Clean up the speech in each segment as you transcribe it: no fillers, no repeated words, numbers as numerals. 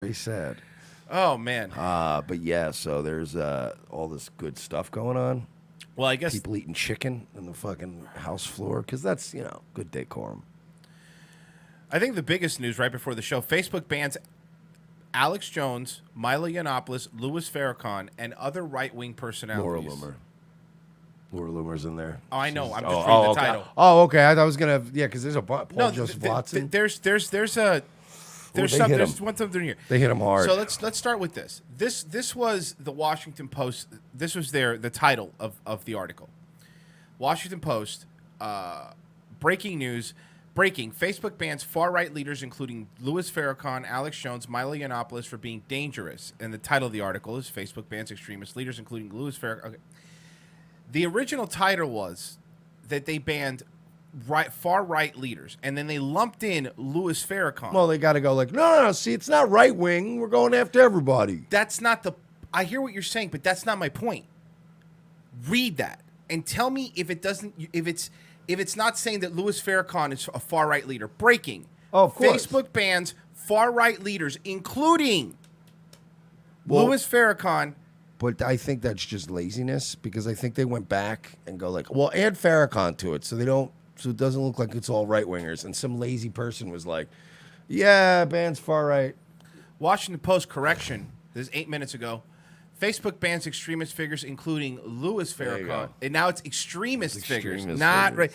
Very sad. Oh man. But yeah, so there's all this good stuff going on. Well, I guess People eating chicken on the fucking house floor because that's good decorum. I think the biggest news right before the show: Facebook bans Alex Jones, Milo Yiannopoulos, Louis Farrakhan, and other right-wing Laura personalities. Loomer. Laura Loomer's in there. Oh, I know. She's- I'm oh, just reading the okay. title. Oh, okay. I thought I was gonna because there's a Paul No, Joseph Watson. there's they something. hit There's him. one something here. They hit him hard. So let's start with this. This was the Washington Post. This was the title of the article. Washington Post. Breaking news. Breaking. Facebook bans far-right leaders, including Louis Farrakhan, Alex Jones, Milo Yiannopoulos, for being dangerous. And the title of the article is Facebook bans extremist leaders, including Louis Farrakhan. Okay. The original title was that they banned far-right leaders, and then they lumped in Louis Farrakhan. Well, they got to go like, no. See, it's not right wing. We're going after everybody. That's not the. I hear what you're saying, but that's not my point. Read that and tell me if it doesn't. If it's not saying that Louis Farrakhan is a far right leader. Breaking. Oh, of course. Facebook bans far right leaders, including Louis Farrakhan. But I think that's just laziness because I think they went back and go like, well, add Farrakhan to it so it doesn't look like it's all right wingers. And some lazy person was like, yeah, band's far right. Washington Post correction. This is 8 minutes ago. Facebook bans extremist figures, including Louis Farrakhan, and now it's extremist figures, not right.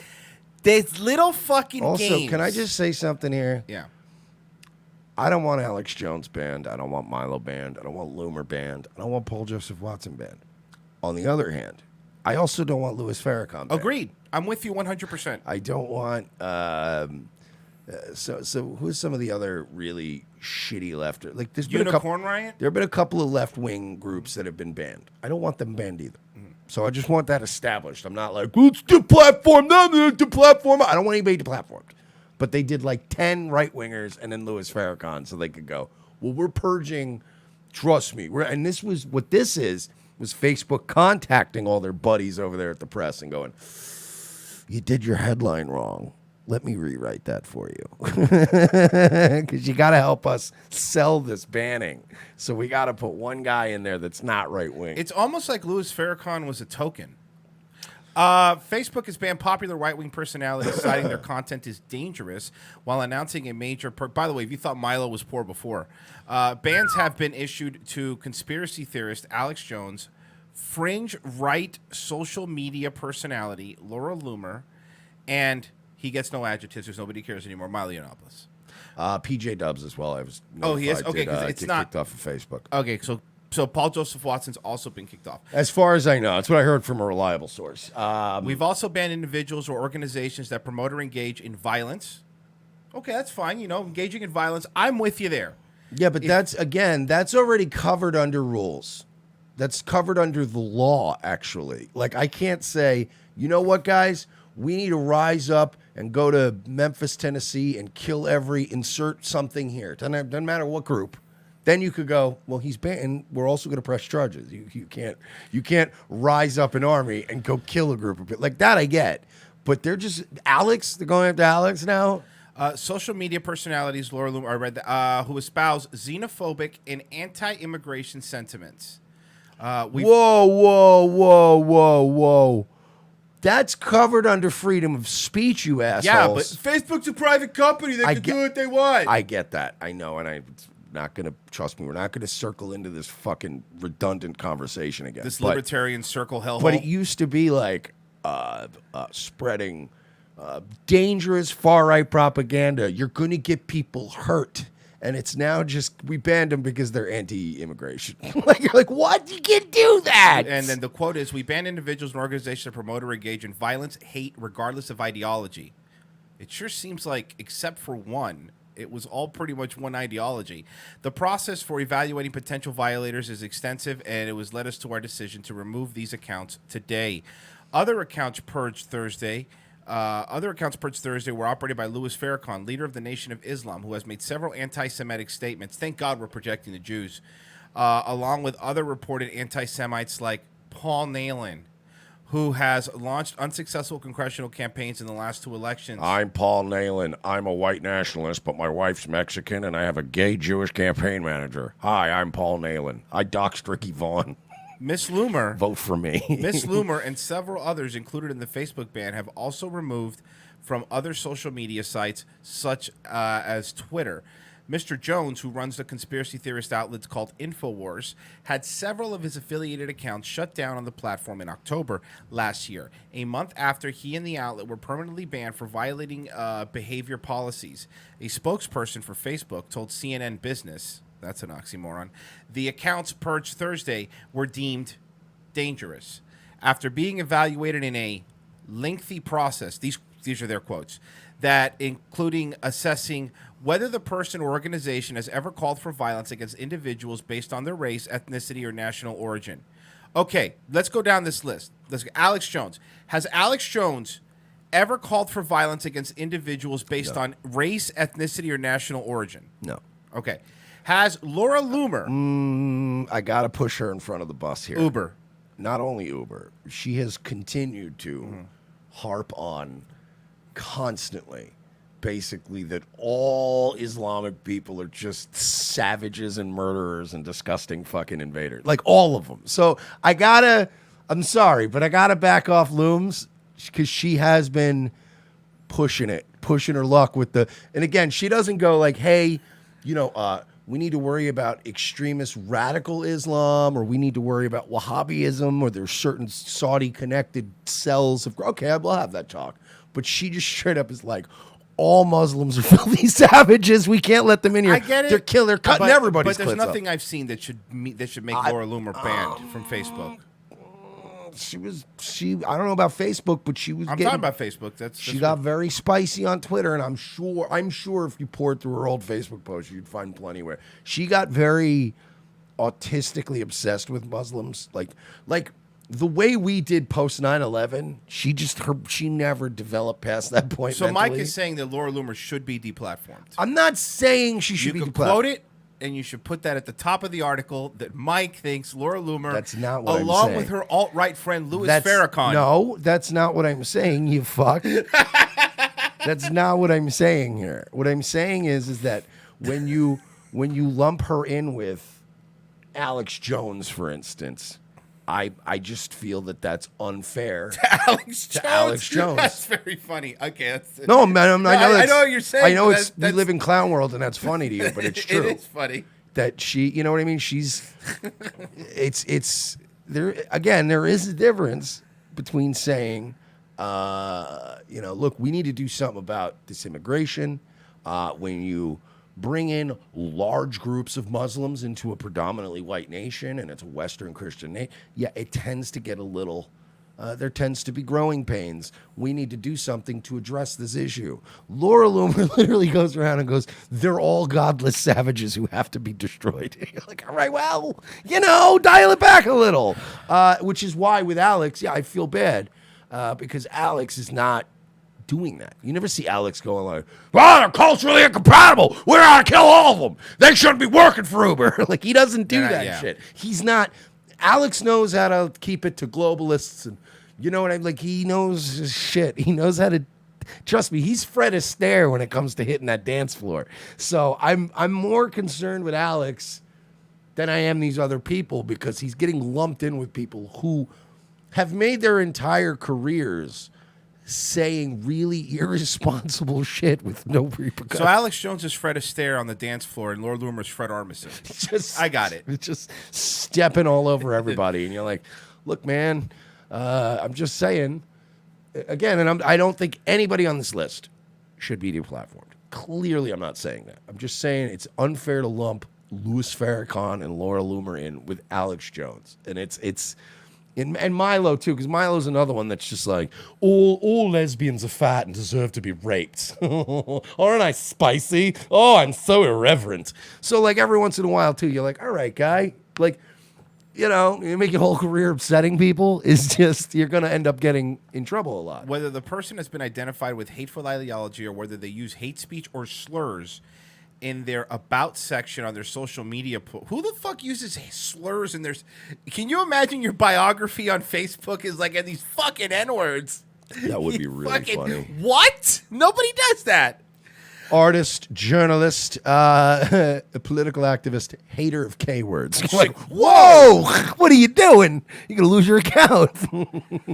There's little fucking Also, games. can I just say something here? Yeah. I don't want Alex Jones banned. I don't want Milo banned. I don't want Loomer banned. I don't want Paul Joseph Watson banned. On the other hand, I also don't want Louis Farrakhan banned. Agreed. I'm with you 100%. I don't want. So who's some of the other really shitty left? Like there's been Unicorn Riot? There have been a couple of left wing groups that have been banned. I don't want them banned either. So I just want that established. I'm not like let's deplatform them. Deplatform. I don't want anybody deplatformed. But they did like 10 right wingers and then Louis Farrakhan, so they could go. Well, we're purging. Trust me. And this was what this is. Was Facebook contacting all their buddies over there at the press and going, you did your headline wrong. Let me rewrite that for you. Because you got to help us sell this banning. So we got to put one guy in there that's not right wing. It's almost like Louis Farrakhan was a token. Facebook has banned popular right-wing personalities, citing their content is dangerous, while announcing a major... By the way, if you thought Milo was poor before, bans have been issued to conspiracy theorist Alex Jones, fringe right social media personality Laura Loomer, and he gets no adjectives because nobody cares anymore, Milo Yiannopoulos. PJ Dubs as well. I was he is? Okay, because it's not... kicked off of Facebook. Okay, so Paul Joseph Watson's also been kicked off. As far as I know. That's what I heard from a reliable source. We've also banned individuals or organizations that promote or engage in violence. Okay, that's fine. Engaging in violence. I'm with you there. Yeah, but that's already covered under rules. That's covered under the law, actually. Like, I can't say, you know what, guys? We need to rise up and go to Memphis, Tennessee and insert something here. Doesn't matter what group. Then you could go, well, he's banned, and we're also going to press charges. You can't rise up an army and go kill a group of people. Like that I get. But they're going after Alex now? Social media personalities, Laura Loomer, I read that, who espouse xenophobic and anti-immigration sentiments. Whoa. That's covered under freedom of speech, you assholes. Yeah, but Facebook's a private company. They can do what they want. I get that. I know, and I'm not going to, trust me, we're not going to circle into this fucking redundant conversation again. This libertarian circle hellhole. But it used to be like spreading dangerous far-right propaganda. You're going to get people hurt. And it's now just, we banned them because they're anti-immigration. like, what? You can't do that. And then the quote is, we ban individuals and organizations that promote or engage in violence, hate, regardless of ideology. It sure seems like, except for one, it was all pretty much one ideology. The process for evaluating potential violators is extensive, and it was led us to our decision to remove these accounts today. Other accounts purged Thursday were operated by Louis Farrakhan, leader of the Nation of Islam, who has made several anti-Semitic statements. Thank God we're protecting the Jews. Along with other reported anti-Semites like Paul Nehlen, who has launched unsuccessful congressional campaigns in the last 2 elections. I'm Paul Nalen. I'm a white nationalist, but my wife's Mexican, and I have a gay Jewish campaign manager. Hi, I'm Paul Nalen. I doxed Ricky Vaughn. Miss Loomer. Vote for me. Miss Loomer and several others included in the Facebook ban have also removed from other social media sites such as Twitter. Mr. Jones, who runs the conspiracy theorist outlet called InfoWars, had several of his affiliated accounts shut down on the platform in October last year, a month after he and the outlet were permanently banned for violating behavior policies. A spokesperson for Facebook told CNN Business, that's an oxymoron, the accounts purged Thursday were deemed dangerous. After being evaluated in a lengthy process, these are their quotes, that including assessing whether the person or organization has ever called for violence against individuals based on their race, ethnicity, or national origin. Okay, let's go down this list. Let's go. Alex Jones. Has Alex Jones ever called for violence against individuals based on race, ethnicity, or national origin? No. Okay. Has Laura Loomer... I got to push her in front of the bus here. Uber. Not only Uber. She has continued to harp on constantly, basically, that all Islamic people are just savages and murderers and disgusting fucking invaders. Like, all of them. So I'm sorry, but I gotta back off Looms because she has been pushing her luck with and again, she doesn't go like, hey, we need to worry about extremist radical Islam, or we need to worry about Wahhabism, or there's certain Saudi-connected cells of... Okay, we'll have that talk. But she just straight up is like, all Muslims are filthy savages. We can't let them in here. I get it. They're cutting everybody's But there's clits nothing up. I've seen that should make Laura Loomer banned from Facebook. I don't know about Facebook, but she was I'm talking about Facebook. She got very spicy on Twitter, and I'm sure if you poured through her old Facebook posts, you'd find plenty where she got very autistically obsessed with Muslims. Like the way we did post 9/11, she never developed past that point. So mentally. Mike is saying that Laura Loomer should be deplatformed. I'm not saying she should be You can deplatformed. quote it, and you should put that at the top of the article that Mike thinks Laura Loomer, That's not what I'm along saying. with her alt-right friend Louis Farrakhan. No, that's not what I'm saying, you fuck. That's not what I'm saying here. What I'm saying is that when you lump her in with Alex Jones, for instance, I just feel that that's unfair to Alex Jones. That's very funny. Okay, no, man, I know what you're saying. I know we live in clown world, and that's funny to you, but it's true. It is funny that she, you know what I mean? It's there again. There is a difference between saying, look, we need to do something about this immigration. When you bring in large groups of Muslims into a predominantly white nation, and it's a Western Christian nation, it tends to get a little... there tends to be growing pains. We need to do something to address this issue. Laura Loomer literally goes around and goes, they're all godless savages who have to be destroyed. You're like, all right, well, dial it back a little. Which is why with Alex, I feel bad because Alex is not doing that. You never see Alex going like, well, they're culturally incompatible. We ought to kill all of them. They shouldn't be working for Uber. Like, he doesn't do that shit. He's not... Alex knows how to keep it to globalists, and you know what I mean? Like, he knows his shit. He knows how to... Trust me, he's Fred Astaire when it comes to hitting that dance floor. So I'm more concerned with Alex than I am these other people, because he's getting lumped in with people who have made their entire careers saying really irresponsible shit with no repercussions. So Alex Jones is Fred Astaire on the dance floor, and Laura Loomer is Fred Armisen. I got it. Just stepping all over everybody, and you're like, look, man, I'm just saying, again, and I don't think anybody on this list should be deplatformed. Clearly, I'm not saying that. I'm just saying it's unfair to lump Louis Farrakhan and Laura Loomer in with Alex Jones, and it's. And Milo, too, because Milo's another one that's just like, all lesbians are fat and deserve to be raped. Aren't I spicy? Oh, I'm so irreverent. So, like, every once in a while, too, you're like, all right, guy. Like, you make your whole career upsetting people is just, you're going to end up getting in trouble a lot. Whether the person has been identified with hateful ideology or whether they use hate speech or slurs, in their about section on their social media. Who the fuck uses slurs in their? Can you imagine your biography on Facebook is like these fucking N-words? That would be really funny. What? Nobody does that. Artist, journalist, political activist, hater of K words. Like, whoa, what are you doing? You're going to lose your account.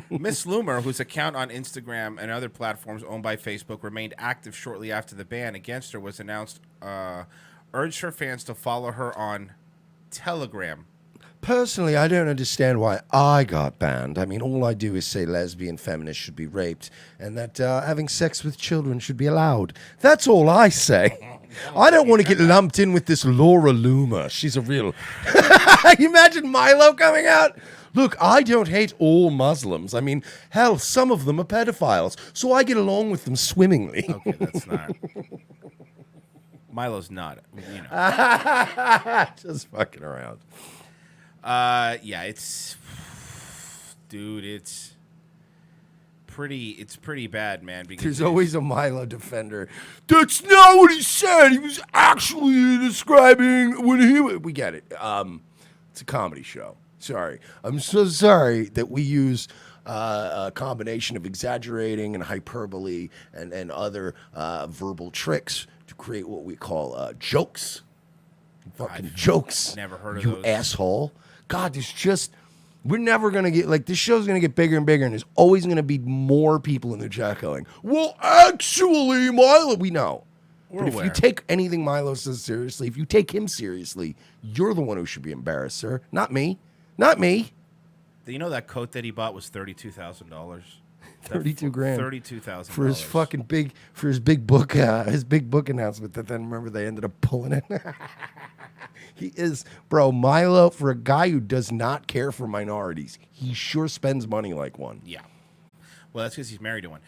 Miss Loomer, whose account on Instagram and other platforms owned by Facebook remained active shortly after the ban against her was announced, urged her fans to follow her on Telegram. Personally, I don't understand why I got banned. I mean, all I do is say lesbian feminists should be raped and that having sex with children should be allowed. That's all I say. I don't want to get lumped in with this Laura Loomer. She's a real... You imagine Milo coming out? Look, I don't hate all Muslims. I mean, hell, some of them are pedophiles, so I get along with them swimmingly. Okay, that's not... Milo's not, you know. Just fucking around. Yeah, it's pretty bad, man. Because there's always a Milo defender. That's not what he said. He was actually describing when he. We get it. It's a comedy show. Sorry, I'm so sorry that we use a combination of exaggerating and hyperbole and other verbal tricks to create what we call jokes. Fucking jokes. Never heard of you those. Asshole. God, there's just, we're never going to get, like, this show's going to get bigger and bigger, and there's always going to be more people in the chat going, well, actually, Milo, we know. We're But if aware. you take anything Milo says seriously, if you take him seriously, you're the one who should be embarrassed, sir. Not me. Not me. Do you know that coat that he bought was $32,000? 32 grand. $32,000 For his fucking big, for his big book announcement that then, remember, they ended up pulling it. He is, bro, Milo, for a guy who does not care for minorities, he sure spends money like one. Yeah. Well, that's because he's married to one.